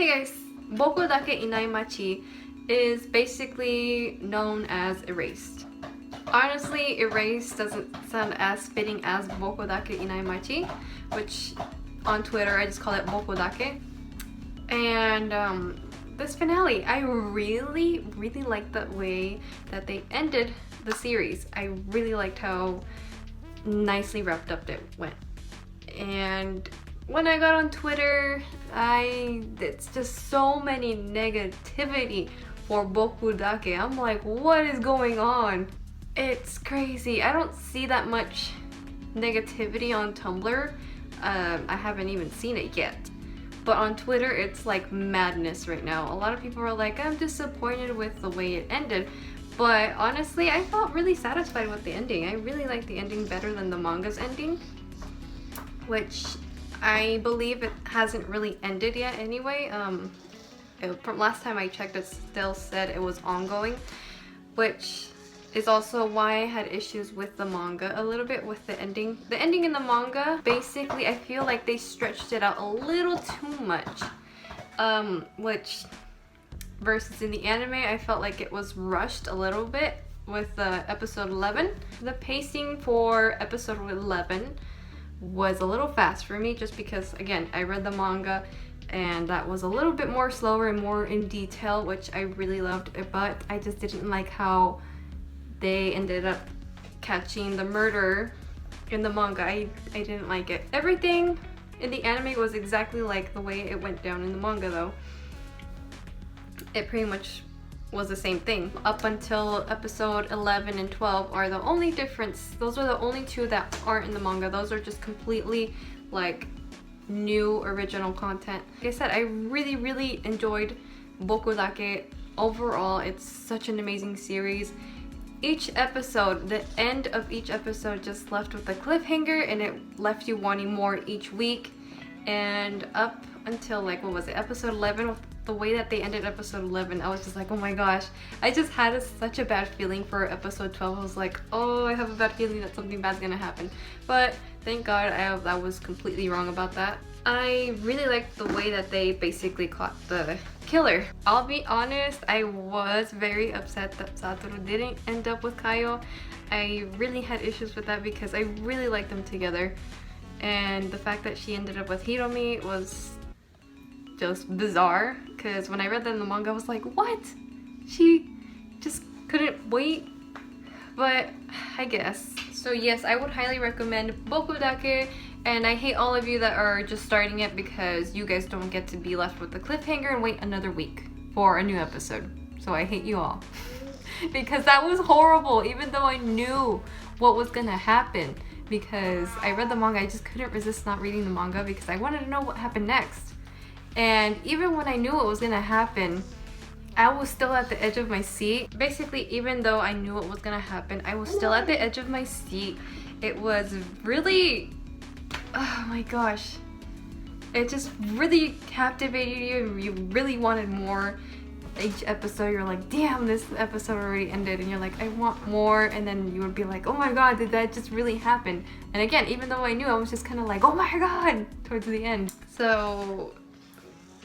Hey guys, Boku Dake Inai Machi is basically known as Erased. Honestly, Erased doesn't sound as fitting as Boku Dake Inai Machi, which on Twitter I just call it Boku Dake. And this finale, I really liked the way that they ended the series. I really liked how nicely wrapped up it went. And when I got on Twitter, it's just so many negativity for Boku Dake. I'm like, what is going on? It's crazy. I don't see that much negativity on Tumblr. I haven't even seen it yet. But on Twitter, it's like madness right now. A lot of people are like, I'm disappointed with the way it ended. But honestly, I felt really satisfied with the ending. I really like the ending better than the manga's ending, which I believe it hasn't really ended yet anyway. From last time I checked, it still said it was ongoing, which is also why I had issues with the manga a little bit with the ending. The ending in the manga, basically, I feel like they stretched it out a little too much. Which, versus in the anime, I felt like it was rushed a little bit with episode 11. The pacing for episode 11 was a little fast for me just because, again, I read the manga and that was a little bit more slower and more in detail, which I really loved, but I just didn't like how they ended up catching the murder in the manga. I didn't like it. Everything in the anime was exactly like the way it went down in the manga though. It pretty much was the same thing. Up until episode 11 and 12 are the only difference. Those are the only two that aren't in the manga. Those are just completely like new original content. Like I said, I really enjoyed Boku Dake. Overall, it's such an amazing series. Each episode, the end of each episode just left with a cliffhanger and it left you wanting more each week. And up until like, what was it, episode 11, the way that they ended episode 11, I was just like, oh my gosh. I just had such a bad feeling for episode 12. I was like, oh, I have a bad feeling that something bad's gonna happen. But thank God I was completely wrong about that. I really liked the way that they basically caught the killer. I'll be honest, I was very upset that Satoru didn't end up with Kaio. I really had issues with that because I really liked them together. And the fact that she ended up with Hiromi was just bizarre, because when I read that in the manga, I was like, what? She just couldn't wait? But I guess. So yes, I would highly recommend Boku Dake, and I hate all of you that are just starting it because you guys don't get to be left with the cliffhanger and wait another week for a new episode. So I hate you all. Because that was horrible, even though I knew what was gonna happen. Because I read the manga, I just couldn't resist not reading the manga because I wanted to know what happened next. And even when I knew what was gonna happen, I was still at the edge of my seat. Basically, even though I knew what was gonna happen, I was still at the edge of my seat. It was really, oh my gosh. It just really captivated you and you really wanted more. Each episode you're like, damn, this episode already ended, and you're like, I want more. And then you would be like, oh my god, did that just really happen? And again, even though I knew, I was just kind of like, oh my god, towards the end. So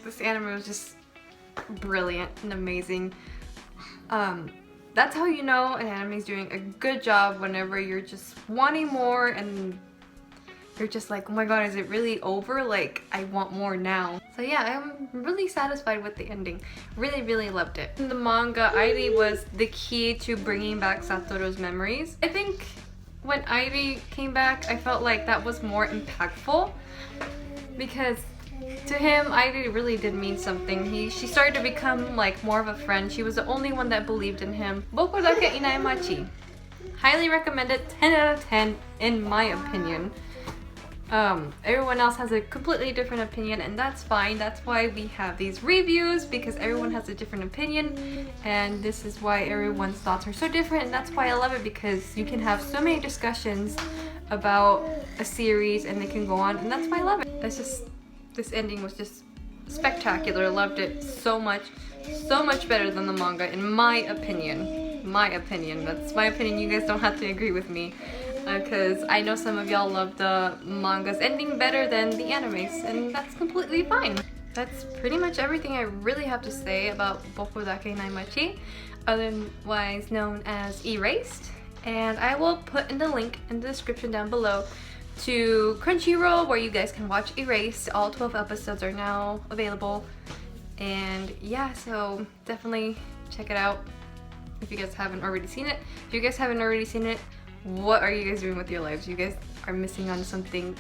this anime was just brilliant and amazing. That's how you know an anime is doing a good job, whenever you're just wanting more and you're just like, oh my god, is it really over? Like, I want more now. So yeah, I'm really satisfied with the ending. Really loved it. In the manga, Airi was the key to bringing back Satoru's memories. I think when Airi came back, I felt like that was more impactful because to him, Airi really did mean something. She started to become like more of a friend. She was the only one that believed in him. Boku Dake Inai Machi. Highly recommended, 10 out of 10 in my opinion. Everyone else has a completely different opinion, and that's fine. That's why we have these reviews, because everyone has a different opinion, and this is why everyone's thoughts are so different, and that's why I love it, because you can have so many discussions about a series and they can go on, and that's why I love it. It's just, this ending was just spectacular. Loved it so much better than the manga, in my opinion. That's my opinion. You guys don't have to agree with me. Because I know some of y'all love the manga's ending better than the animes, and that's completely fine. that's pretty much everything I really have to say about Boku Dake Inai Machi, otherwise known as Erased. And I will put in the link in the description down below to Crunchyroll, where you guys can watch Erased. All 12 episodes are now available. And yeah, so definitely check it out if you guys haven't already seen it. If you guys haven't already seen it, what are you guys doing with your lives? You guys are missing on something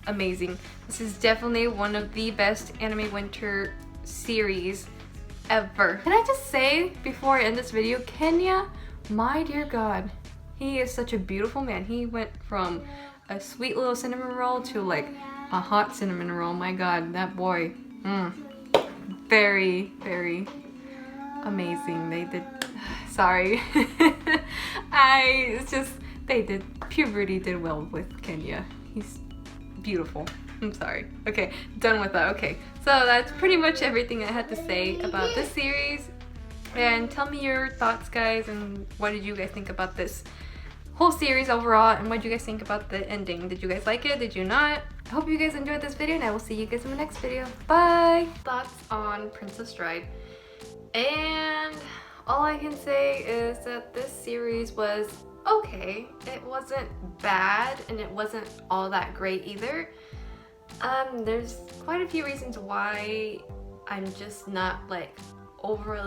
amazing. This is definitely one of the best anime winter series ever. Can I just say before I end this video, Kenya, my dear god, he is such a beautiful man. He went from a sweet little cinnamon roll to like a hot cinnamon roll. My god, that boy, very, very amazing. They did, sorry. Puberty did well with Kenya. He's beautiful. I'm sorry. Okay, done with that. Okay, so that's pretty much everything I had to say about this series. And tell me your thoughts, guys, and what did you guys think about this whole series overall, and what did you guys think about the ending? Did you guys like it? Did you not? I hope you guys enjoyed this video, and I will see you guys in the next video. Bye! Thoughts on Princess Stride. And all I can say is that this series was okay. It wasn't bad, and it wasn't all that great either. There's quite a few reasons why I'm just not like overly